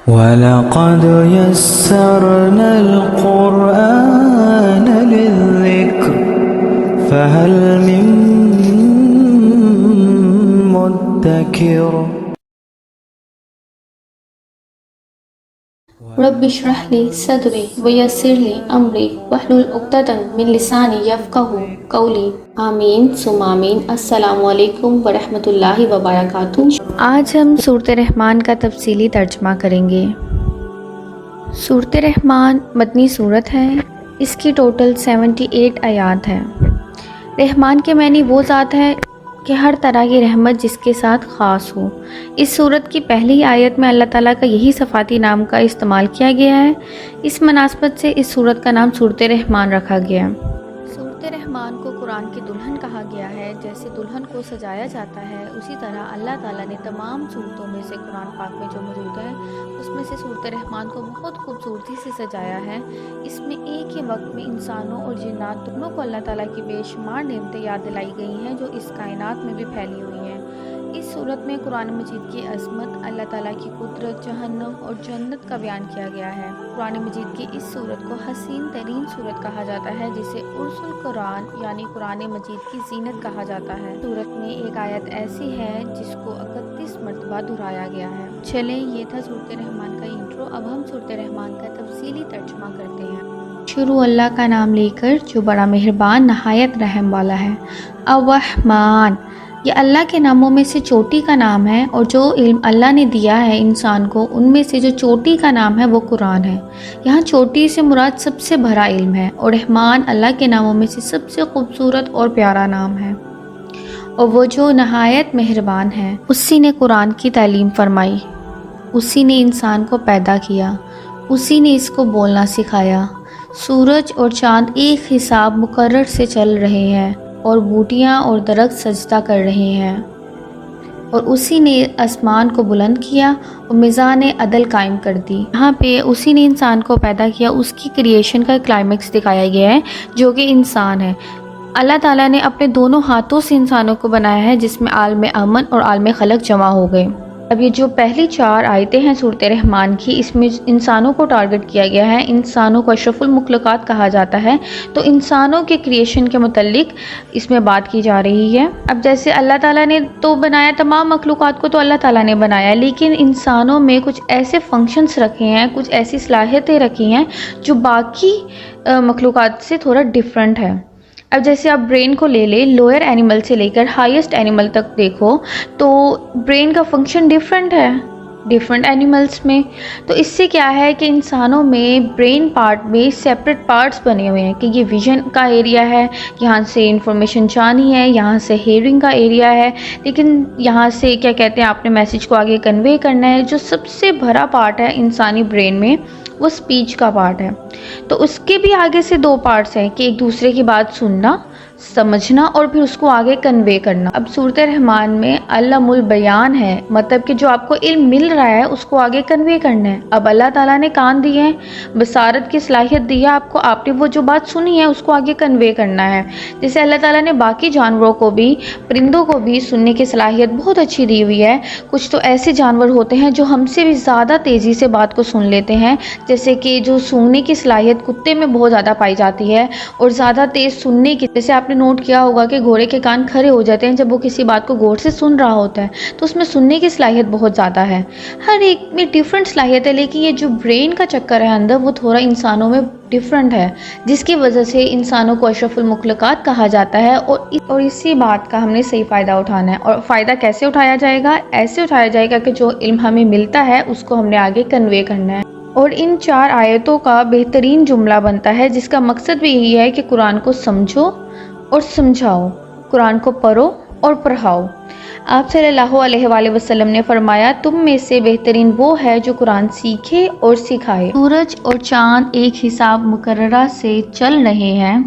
وَلَقَدْ يَسَّرْنَا الْقُرْآنَ لِلذِّكْرِ فَهَلْ مِن مُّدَّكِرٍ رب اشرح لي صدري ويسر لي امري واحلل عقدة من لساني يفقهوا قولي آمین ثم آمین۔ السلام علیکم ورحمۃ اللہ وبرکاتہ۔ آج ہم سورۃ رحمان کا تفصیلی ترجمہ کریں گے۔ سورۃ رحمان مدنی سورت ہے۔ اس کی ٹوٹل 78 آیات ہیں۔ رحمان کے معنی وہ ذات ہے کہ ہر طرح کی رحمت جس کے ساتھ خاص ہو۔ اس سورت کی پہلی آیت میں اللہ تعالیٰ کا یہی صفاتی نام کا استعمال کیا گیا ہے۔ اس مناسبت سے اس سورت کا نام سورۃ رحمان رکھا گیا۔ سورۃ رحمان کو قرآن کی دلہن کہا گیا ہے۔ جیسے دلہن کو سجایا جاتا ہے اسی طرح اللہ تعالیٰ نے تمام صورتوں میں سے قرآن پاک میں جو موجود ہے اس میں سے سورۃ رحمان کو بہت خوبصورتی سے سجایا ہے۔ اس میں ایک ہی وقت میں انسانوں اور جنات دونوں کو اللہ تعالیٰ کی بے شمار نعمتیں یاد دلائی گئی ہیں جو اس کائنات میں بھی پھیلی ہوئی ہیں۔ اس صورت میں قرآن مجید کی عظمت، اللہ تعالیٰ کی قدرت، جہنم اور جنت کا بیان کیا گیا ہے۔ قرآن مجید کی اس صورت کو حسین ترین صورت کہا جاتا ہے جسے عرس القرآن یعنی قرآن مجید کی زینت کہا جاتا ہے۔ صورت میں ایک آیت ایسی ہے جس کو 31 مرتبہ دہرایا گیا ہے۔ چلیں یہ تھا سورۃ رحمان کا انٹرو۔ اب ہم سورۃ رحمان کا تفصیلی ترجمہ کرتے ہیں۔ شروع اللہ کا نام لے کر جو بڑا مہربان نہایت رحم والا ہے۔ الرحمن یہ اللہ کے ناموں میں سے چوٹی کا نام ہے، اور جو علم اللہ نے دیا ہے انسان کو ان میں سے جو چوٹی کا نام ہے وہ قرآن ہے۔ یہاں چوٹی سے مراد سب سے بڑا علم ہے، اور رحمان اللہ کے ناموں میں سے سب سے خوبصورت اور پیارا نام ہے۔ اور وہ جو نہایت مہربان ہے، اسی نے قرآن کی تعلیم فرمائی، اسی نے انسان کو پیدا کیا، اسی نے اس کو بولنا سکھایا۔ سورج اور چاند ایک حساب مقرر سے چل رہے ہیں، اور بوٹیاں اور درخت سجدہ کر رہے ہیں، اور اسی نے آسمان کو بلند کیا اور میزان عدل قائم کر دی۔ یہاں پہ اسی نے انسان کو پیدا کیا، اس کی کریشن کا کلائمیکس دکھایا گیا ہے جو کہ انسان ہے۔ اللہ تعالیٰ نے اپنے دونوں ہاتھوں سے انسانوں کو بنایا ہے جس میں عالم امن اور عالم خلق جمع ہو گئے۔ اب یہ جو پہلی 4 آیتیں ہیں سورۃ رحمان کی، اس میں انسانوں کو ٹارگٹ کیا گیا ہے۔ انسانوں کو اشرف المخلوقات کہا جاتا ہے، تو انسانوں کے کریشن کے متعلق اس میں بات کی جا رہی ہے۔ اب جیسے اللہ تعالیٰ نے تو بنایا، تمام مخلوقات کو تو اللہ تعالیٰ نے بنایا، لیکن انسانوں میں کچھ ایسے فنکشنز رکھے ہیں، کچھ ایسی صلاحیتیں رکھی ہیں جو باقی مخلوقات سے تھوڑا ڈیفرنٹ ہے۔ اب جیسے آپ برین کو لے لیں، لوئر اینیمل سے لے کر ہائیسٹ اینیمل تک دیکھو تو برین کا فنکشن ڈیفرنٹ ہے ڈیفرنٹ اینیملز میں۔ تو اس سے کیا ہے کہ انسانوں میں برین پارٹ میں سیپریٹ پارٹس بنے ہوئے ہیں کہ یہ ویژن کا ایریا ہے، یہاں سے انفارمیشن جانی ہے، یہاں سے ہیئرنگ کا ایریا ہے، لیکن یہاں سے کیا کہتے ہیں آپ نے میسیج کو آگے کنوے کرنا ہے۔ جو سب سے بڑا پارٹ ہے انسانی برین میں وہ اسپیچ کا پارٹ ہے۔ تو اس کے بھی آگے سے 2 پارٹس ہیں کہ ایک دوسرے کی بات سننا، سمجھنا اور پھر اس کو آگے کنوے کرنا۔ اب سورۃ رحمان میں علم البیان ہے، مطلب کہ جو آپ کو علم مل رہا ہے اس کو آگے کنوے کرنا ہے۔ اب اللہ تعالیٰ نے کان دیے ہیں، بصارت کی صلاحیت دی ہے آپ کو، آپ نے وہ جو بات سنی ہے اس کو آگے کنوے کرنا ہے۔ جیسے اللہ تعالیٰ نے باقی جانوروں کو بھی، پرندوں کو بھی سننے کی صلاحیت بہت اچھی دی ہوئی ہے۔ کچھ تو ایسے جانور ہوتے ہیں جو ہم سے بھی زیادہ تیزی سے بات کو سن لیتے ہیں، جیسے کہ جو سونگنے کی صلاحیت کتے میں بہت زیادہ پائی جاتی ہے، اور زیادہ تیز سننے کی، جیسے آپ نے نوٹ کیا ہوگا کہ گھوڑے کے کان کھڑے ہو جاتے ہیں جب وہ کسی بات کو غور سے سن رہا ہوتا ہے، تو اس میں سننے کی صلاحیت بہت زیادہ ہے۔ ہر ایک میں ڈیفرنٹ صلاحیت ہے، لیکن یہ جو برین کا چکر ہے اندر وہ تھوڑا انسانوں میں ڈیفرنٹ ہے، جس کی وجہ سے انسانوں کو اشرف المخلوقات کہا جاتا ہے۔ اور اسی بات کا ہم نے صحیح فائدہ اٹھانا ہے۔ اور فائدہ کیسے اٹھایا جائے گا؟ ایسے اٹھایا جائے گا کہ جو علم ہمیں ملتا ہے اس کو ہم نے آگے کنوے کرنا ہے۔ اور ان 4 آیتوں کا بہترین جملہ بنتا ہے جس کا مقصد بھی یہی ہے کہ قرآن کو سمجھو اور سمجھاؤ، قرآن کو پڑھو اور پڑھاؤ۔ آپ صلی اللہ علیہ وآلہ وسلم نے فرمایا، تم میں سے بہترین وہ ہے جو قرآن سیکھے اور سکھائے۔ سورج اور چاند ایک حساب مقررہ سے چل رہے ہیں،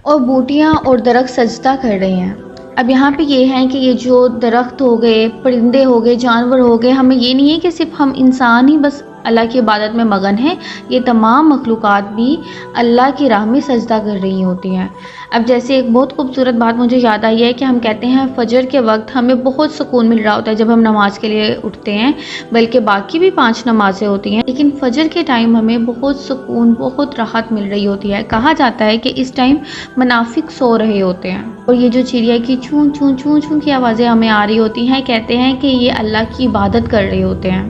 اور بوٹیاں اور درخت سجدہ کر رہے ہیں۔ اب یہاں پہ یہ ہے کہ یہ جو درخت ہو گئے، پرندے ہو گئے، جانور ہو گئے، ہمیں یہ نہیں ہے کہ صرف ہم انسان ہی بس اللہ کی عبادت میں مگن ہیں، یہ تمام مخلوقات بھی اللہ کی راہ میں سجدہ کر رہی ہوتی ہیں۔ اب جیسے ایک بہت خوبصورت بات مجھے یاد آئی ہے کہ ہم کہتے ہیں فجر کے وقت ہمیں بہت سکون مل رہا ہوتا ہے جب ہم نماز کے لیے اٹھتے ہیں، بلکہ باقی بھی 5 نمازیں ہوتی ہیں، لیکن فجر کے ٹائم ہمیں بہت سکون، بہت راحت مل رہی ہوتی ہے۔ کہا جاتا ہے کہ اس ٹائم منافق سو رہے ہوتے ہیں اور یہ جو چڑیا کی چون چون چون چون کی آوازیں ہمیں آ رہی ہوتی ہیں، کہتے ہیں کہ یہ اللہ کی عبادت کر رہے ہوتے ہیں۔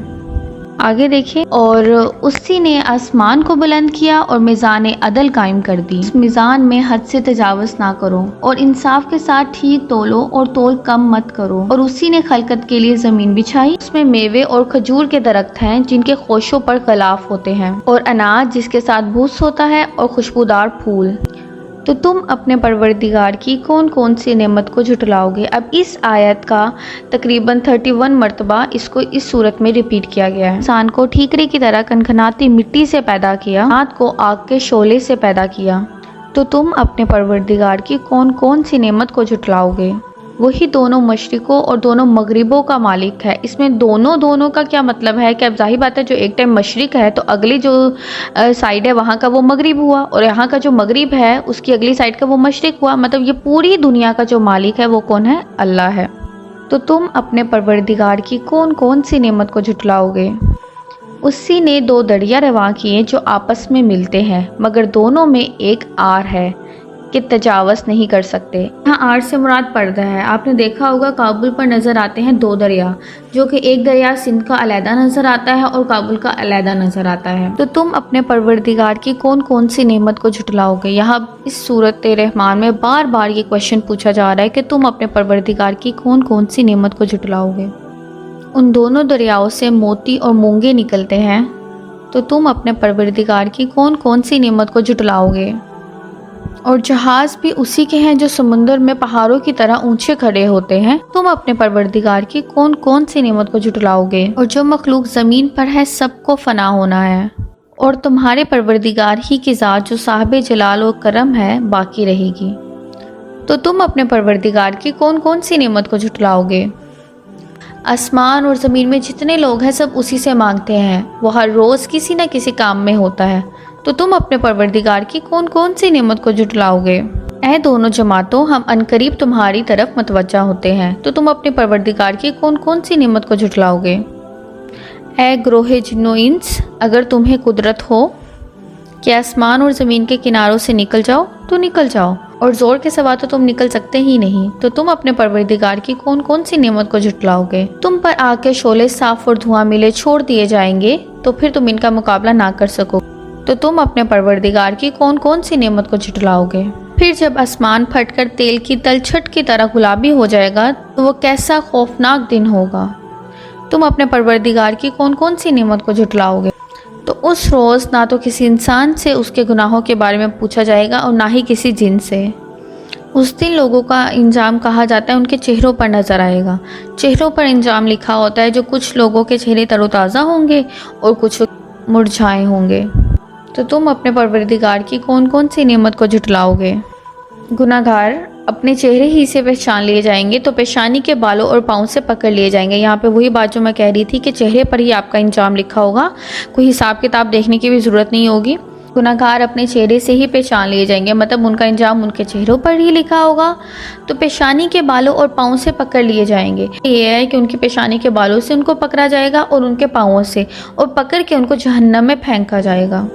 آگے دیکھیں، اور اسی نے آسمان کو بلند کیا اور میزان عدل قائم کر دی، اس میزان میں حد سے تجاوز نہ کرو اور انصاف کے ساتھ ٹھیک تولو اور تول کم مت کرو۔ اور اسی نے خلقت کے لیے زمین بچھائی، اس میں میوے اور کھجور کے درخت ہیں جن کے خوشوں پر غلاف ہوتے ہیں، اور اناج جس کے ساتھ بھوس ہوتا ہے، اور خوشبودار پھول۔ تو تم اپنے پروردگار کی کون کون سی نعمت کو جھٹلاؤ گے؟ اب اس آیت کا تقریباً 31 مرتبہ اس کو اس صورت میں ریپیٹ کیا گیا ہے۔ انسان کو ٹھیکرے کی طرح کنکھناتی مٹی سے پیدا کیا، رات کو آگ کے شعلے سے پیدا کیا۔ تو تم اپنے پروردگار کی کون کون سی نعمت کو جھٹلاؤ گے؟ وہی دونوں مشرقوں اور دونوں مغربوں کا مالک ہے۔ اس میں دونوں کا کیا مطلب ہے کہ اب ظاہر بات ہے جو ایک ٹائم مشرق ہے تو اگلی جو سائیڈ ہے وہاں کا وہ مغرب ہوا، اور یہاں کا جو مغرب ہے اس کی اگلی سائیڈ کا وہ مشرق ہوا، مطلب یہ پوری دنیا کا جو مالک ہے وہ کون ہے؟ اللہ ہے۔ تو تم اپنے پروردگار کی کون کون سی نعمت کو جھٹلاؤ گے؟ اسی نے 2 دریا رواں کیے جو آپس میں ملتے ہیں، مگر دونوں میں ایک آر ہے کہ تجاوز نہیں کر سکتے۔ یہاں آر سے مراد پردہ ہے۔ آپ نے دیکھا ہوگا کابل پر نظر آتے ہیں 2 دریا، جو کہ ایک دریا سندھ کا علیحدہ نظر آتا ہے اور کابل کا علیحدہ نظر آتا ہے۔ تو تم اپنے پروردگار کی کون کون سی نعمت کو جھٹلاؤ گے؟ یہاں اس سورۃ رحمان میں بار بار یہ کویشچن پوچھا جا رہا ہے کہ تم اپنے پروردگار کی کون کون سی نعمت کو جھٹلاؤ گے؟ ان دونوں دریاؤں سے موتی اور مونگے نکلتے ہیں، تو تم اپنے پروردگار کی کون کون سی نعمت کو جھٹلاؤ گے؟ اور جہاز بھی اسی کے ہیں جو سمندر میں پہاڑوں کی طرح اونچے کھڑے ہوتے ہیں، تم اپنے پروردگار کی کون کون سی نعمت کو جھٹلاؤ گے؟ اور جو مخلوق زمین پر ہے سب کو فنا ہونا ہے، اور تمہارے پروردگار ہی کی ذات جو صاحب جلال و کرم ہے باقی رہے گی۔ تو تم اپنے پروردگار کی کون کون سی نعمت کو جھٹلاؤ گے؟ آسمان اور زمین میں جتنے لوگ ہیں سب اسی سے مانگتے ہیں، وہ ہر روز کسی نہ کسی کام میں ہوتا ہے، تو تم اپنے پروردگار کی کون کون سی نعمت کو جھٹلاؤ گے؟ اے دونوں جماعتوں، ہم عنقریب تمہاری طرف متوجہ ہوتے ہیں، تو تم اپنے پروردگار کی کون کون سی نعمت کو جھٹلاؤ گے؟ اے گروہ جن و انس، اگر تمہیں قدرت ہو کہ آسمان اور زمین کے کناروں سے نکل جاؤ تو نکل جاؤ، اور زور کے سوا تو تم نکل سکتے ہی نہیں، تو تم اپنے پروردگار کی کون کون سی نعمت کو جھٹلاؤ گے؟ تم پر آگ کے شعلے صاف اور دھواں ملے چھوڑ دیے جائیں گے تو پھر تم ان کا مقابلہ نہ کر سکو، تو تم اپنے پروردگار کی کون کون سی نعمت کو جھٹلاؤ گے؟ پھر جب آسمان پھٹ کر تیل کی تلچھٹ کی طرح گلابی ہو جائے گا تو وہ کیسا خوفناک دن ہوگا، تم اپنے پروردگار کی کون کون سی نعمت کو جھٹلاؤ گے؟ تو اس روز نہ تو کسی انسان سے اس کے گناہوں کے بارے میں پوچھا جائے گا اور نہ ہی کسی جن سے۔ اس دن لوگوں کا انجام کہا جاتا ہے ان کے چہروں پر نظر آئے گا۔ چہروں پر انجام لکھا ہوتا ہے، جو کچھ لوگوں کے چہرے تر و تازہ ہوں گے اور کچھ مرجھائے ہوں گے۔ تو تم اپنے پروردگار کی کون کون سی نعمت کو جھٹلاؤ گے؟ گناہگار اپنے چہرے ہی سے پہچان لیے جائیں گے تو پیشانی کے بالوں اور پاؤں سے پکڑ لیے جائیں گے۔ یہاں پہ وہی بات جو میں کہہ رہی تھی کہ چہرے پر ہی آپ کا انجام لکھا ہوگا، کوئی حساب کتاب دیکھنے کی بھی ضرورت نہیں ہوگی۔ گناہگار اپنے چہرے سے ہی پہچان لیے جائیں گے، مطلب ان کا انجام ان کے چہروں پر ہی لکھا ہوگا، تو پیشانی کے بالوں اور پاؤں سے پکڑ لیے جائیں گے۔ یہ ہے کہ ان کی پیشانی کے بالوں سے ان کو پکڑا جائے گا اور ان کے پاؤں سے، اور پکڑ کے ان کو جہنم میں پھینکا جائے گا۔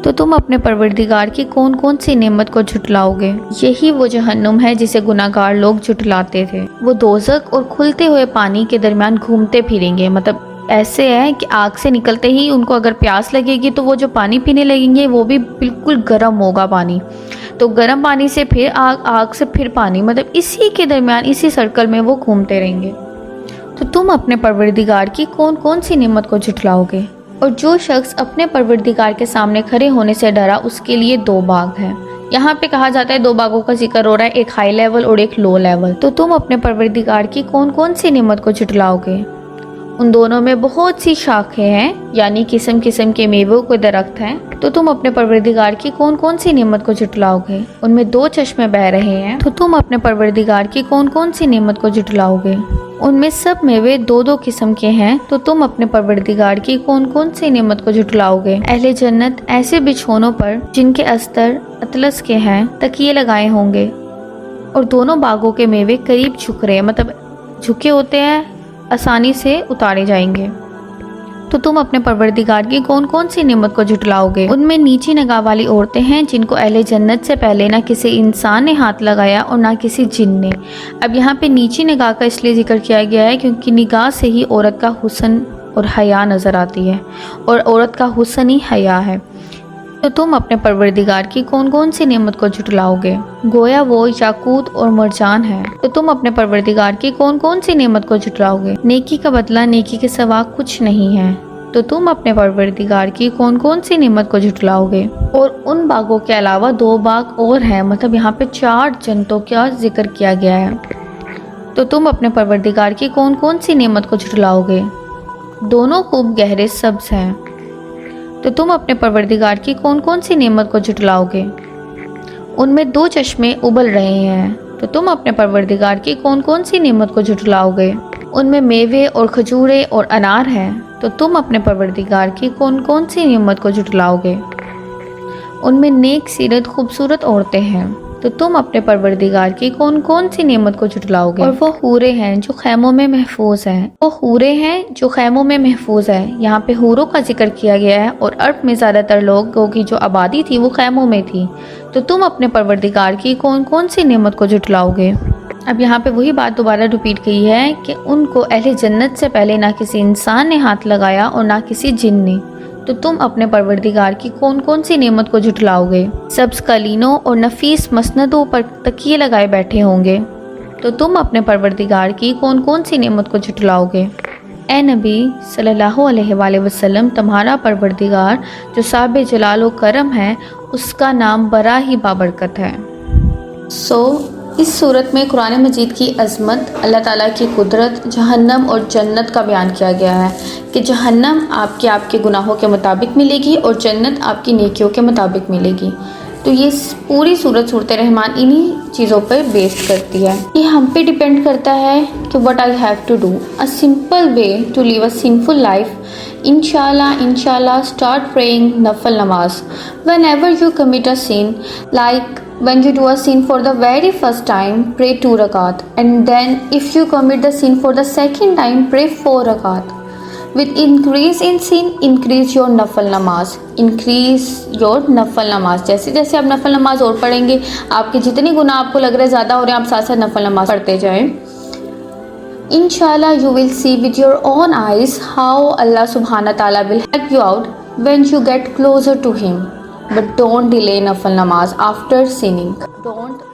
تو تم اپنے پروردگار کی کون کون سی نعمت کو جھٹلاؤ گے؟ یہی وہ جہنم ہے جسے گناہگار لوگ جھٹلاتے تھے۔ وہ دوزخ اور کھلتے ہوئے پانی کے درمیان گھومتے پھریں گے، مطلب ایسے ہے کہ آگ سے نکلتے ہی ان کو اگر پیاس لگے گی تو وہ جو پانی پینے لگیں گے وہ بھی بالکل گرم ہوگا پانی، تو گرم پانی سے پھر آگ، آگ سے پھر پانی، مطلب اسی کے درمیان اسی سرکل میں وہ گھومتے رہیں گے۔ تو تم اپنے پروردگار کی کون کون سی نعمت کو جھٹلاؤ گے؟ اور جو شخص اپنے پروردگار کے سامنے کھڑے ہونے سے ڈرا اس کے لیے 2 باغ ہیں۔ یہاں پہ کہا جاتا ہے 2 باغوں کا ذکر ہو رہا ہے، ایک ہائی لیول اور ایک لو لیول۔ تو تم اپنے پروردگار کی کون کون سی نعمت کو جھٹلاؤ گے؟ ان دونوں میں بہت سی شاخیں ہیں، یعنی قسم قسم کے میووں کے درخت ہیں، تو تم اپنے پروردگار کی کون کون سی نعمت کو جھٹلاؤ گے؟ ان میں 2 چشمے بہہ رہے ہیں، تو تم اپنے پروردگار کی کون کون سی نعمت کو جھٹلاؤ گے؟ ان میں سب میوے 2 قسم کے ہیں، تو تم اپنے پروردگار کی کون کون سی نعمت کو جھٹلاؤ گے؟ اہل جنت ایسے بچھونوں پر جن کے استر اطلس کے ہیں تکیے لگائے ہوں گے، اور دونوں باغوں کے میوے قریب جھک رہے ہیں، مطلب جھکے ہوتے ہیں، آسانی سے اتارے جائیں گے۔ تو تم اپنے پروردگار کی کون کون سی نعمت کو جھٹلاؤ گے؟ ان میں نیچی نگاہ والی عورتیں ہیں جن کو اہل جنت سے پہلے نہ کسی انسان نے ہاتھ لگایا اور نہ کسی جن نے۔ اب یہاں پہ نیچی نگاہ کا اس لیے ذکر کیا گیا ہے کیونکہ نگاہ سے ہی عورت کا حسن اور حیا نظر آتی ہے، اور عورت کا حسن ہی حیا ہے۔ تو تم اپنے پروردگار کی کون کون سی نعمت کو جھٹلاؤ گے؟ گویا وہ یاقوت اور مرجان ہے۔ تو تم اپنے پروردگار کی کون کون سی نعمت کو جھٹلاؤ گے؟ نیکی کا بدلہ نیکی کے سوا کچھ نہیں ہے۔ تو تم اپنے پروردگار کی کون کون سی نعمت کو جھٹلاؤ گے؟ اور ان باغوں کے علاوہ 2 باغ اور ہیں، مطلب یہاں پہ 4 جنتوں کا ذکر کیا گیا ہے۔ تو تم اپنے پروردگار کی کون کون سی نعمت کو جھٹلاؤ گے؟ دونوں خوب گہرے سبز ہیں۔ تو تم اپنے پروردگار کی کون کون سی نعمت کو جھٹلاؤ گے؟ ان میں 2 چشمے ابل رہے ہیں۔ تو تم اپنے پروردگار کی کون کون سی نعمت کو جھٹلاؤ گے؟ ان میں میوے اور کھجورے اور انار ہیں۔ تو تم اپنے پروردگار کی کون کون سی نعمت کو جھٹلاؤ گے؟ ان میں نیک سیرت خوبصورت عورتیں ہیں۔ تو تم اپنے پروردگار کی کون کون سی نعمت کو جھٹلاؤ گے؟ اور وہ حوریں ہیں جو خیموں میں محفوظ ہیں۔ وہ حوریں ہیں جو خیموں میں محفوظ ہیں۔ یہاں پہ حوروں کا ذکر کیا گیا ہے، اور عرب میں زیادہ تر لوگوں کی جو آبادی تھی وہ خیموں میں تھی۔ تو تم اپنے پروردگار کی کون کون سی نعمت کو جھٹلاؤ گے؟ اب یہاں پہ وہی بات دوبارہ ریپیٹ کی ہے کہ ان کو اہل جنت سے پہلے نہ کسی انسان نے ہاتھ لگایا اور نہ کسی جن نے۔ تو تم اپنے پروردگار کی کون کون سی نعمت کو جھٹلاؤ گے؟ سبز قالینوں اور نفیس مسندوں پر تکیے لگائے بیٹھے ہوں گے۔ تو تم اپنے پروردگار کی کون کون سی نعمت کو جھٹلاؤ گے؟ اے نبی صلی اللہ علیہ وآلہ وسلم، تمہارا پروردگار جو صاحب جلال و کرم ہے، اس کا نام بڑا ہی بابرکت ہے۔ اس صورت میں قرآن مجید کی عظمت، اللہ تعالیٰ کی قدرت، جہنم اور جنت کا بیان کیا گیا ہے کہ جہنم آپ کے گناہوں کے مطابق ملے گی اور جنت آپ کی نیکیوں کے مطابق ملے گی۔ تو یہ پوری سورۃ رحمان انہی چیزوں پر بیس کرتی ہے۔ یہ ہم پہ ڈیپینڈ کرتا ہے کہ what I have to do, a simple way to live a sinful life. Inshallah, start praying nafal namaz. Whenever you commit a sin, like when you do a sin for the very first time, pray 2 rakat. And then if you commit the sin for the second time, pray 4 rakat. With increase in sin, increase your nafal namaz. جیسے جیسے آپ نفل نماز اور پڑھیں گے، آپ کے جتنے گناہ آپ کو لگ رہے زیادہ ہو رہے ہیں، آپ ساتھ ساتھ نفل نماز پڑھتے جائیں۔ Inshallah, you will see with your own eyes how Allah subhanahu wa ta'ala will help you out when you get closer to Him. But don't delay nafal namaz after sinning. Don't